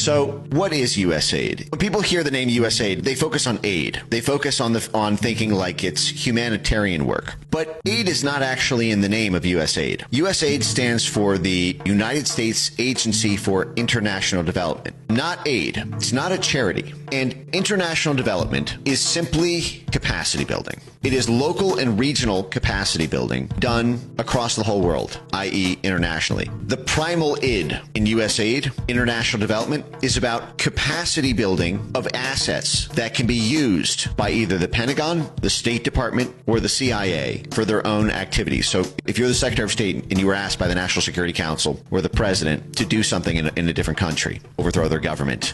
So what is USAID? When people hear the name USAID, they focus on aid. They focus on thinking like it's humanitarian work. But aid is not actually in the name of USAID. USAID stands for the United States Agency for International Development, not aid. It's not a charity. And international development is simply capacity building. It is local and regional capacity building done across the whole world, i.e. internationally. The primal id in USAID, international development, is about capacity building of assets that can be used by either the Pentagon, the State Department, or the CIA for their own activities. So if you're the Secretary of State and you were asked by the National Security Council or the President to do something in a different country, overthrow their government,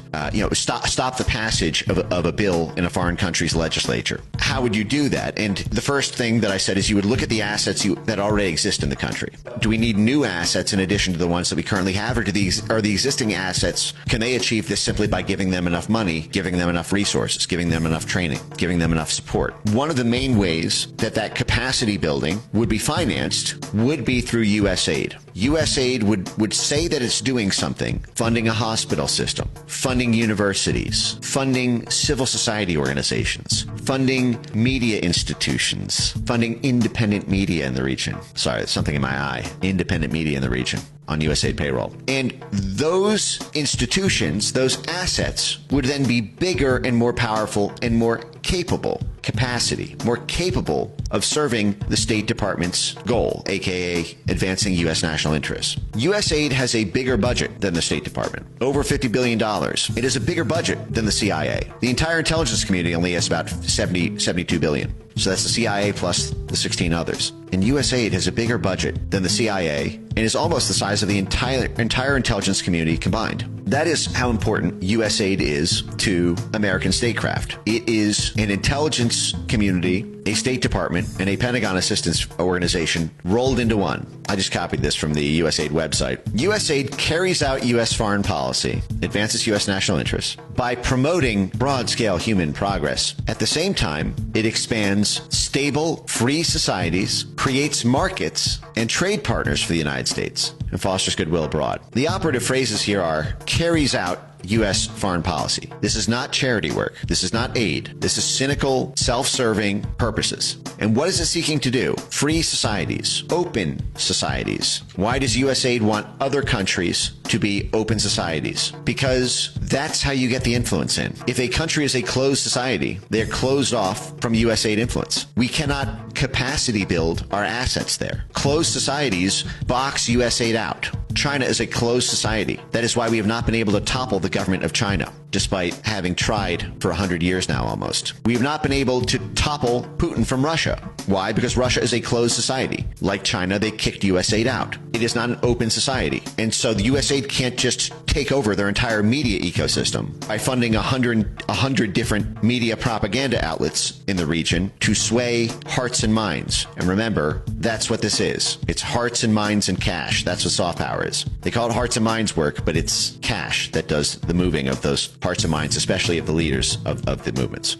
stop the passage of a bill in a foreign country's legislature, how would you do that? And the first thing that I said is you would look at the assets that already exist in the country. Do we need new assets in addition to the ones that we currently have, or are the existing assets, can they achieve this simply by giving them enough money, giving them enough resources, giving them enough training, giving them enough support? One of the main ways that capacity building would be financed would be through USAID. USAID would say that it's doing something, funding a hospital system, funding universities, funding civil society organizations, funding media institutions, funding independent media in the region. Sorry, there's something in my eye. Independent media in the region on USAID payroll. And those institutions, those assets, would then be bigger and more powerful and more capable more capable of serving the State Department's goal, aka advancing U.S. national interests. USAID has a bigger budget than the State Department, over $50 billion. It is a bigger budget than the CIA. The entire intelligence community only has about 72 billion. So that's the CIA plus the 16 others. And USAID has a bigger budget than the CIA and is almost the size of the entire intelligence community combined. That is how important USAID is to American statecraft. It is an intelligence community, a State Department, and a Pentagon assistance organization rolled into one. I just copied this from the USAID website. USAID carries out U.S. foreign policy, advances U.S. national interests by promoting broad-scale human progress. At the same time, it expands stable, free societies, creates markets and trade partners for the United States, and fosters goodwill abroad. The operative phrases here are carries out U.S. foreign policy. This is not charity work. This is not aid. This is cynical, self-serving purposes. And what is it seeking to do? Free societies, open societies. Why does USAID want other countries to be open societies? Because that's how you get the influence in. If a country is a closed society, they're closed off from USAID influence. We cannot capacity build our assets there. Closed societies box USAID out. China is a closed society. That is why we have not been able to topple the government of China, despite having tried for 100 years now almost. We have not been able to topple Putin from Russia. Why? Because Russia is a closed society. Like China, they kicked USAID out. It is not an open society. And so the USAID can't just take over their entire media ecosystem by funding 100 different media propaganda outlets in the region to sway hearts and minds. And remember, that's what this is. It's hearts and minds and cash. That's what soft power is. They call it hearts and minds work, but it's cash that does the moving of those hearts and minds, especially of the leaders of the movements.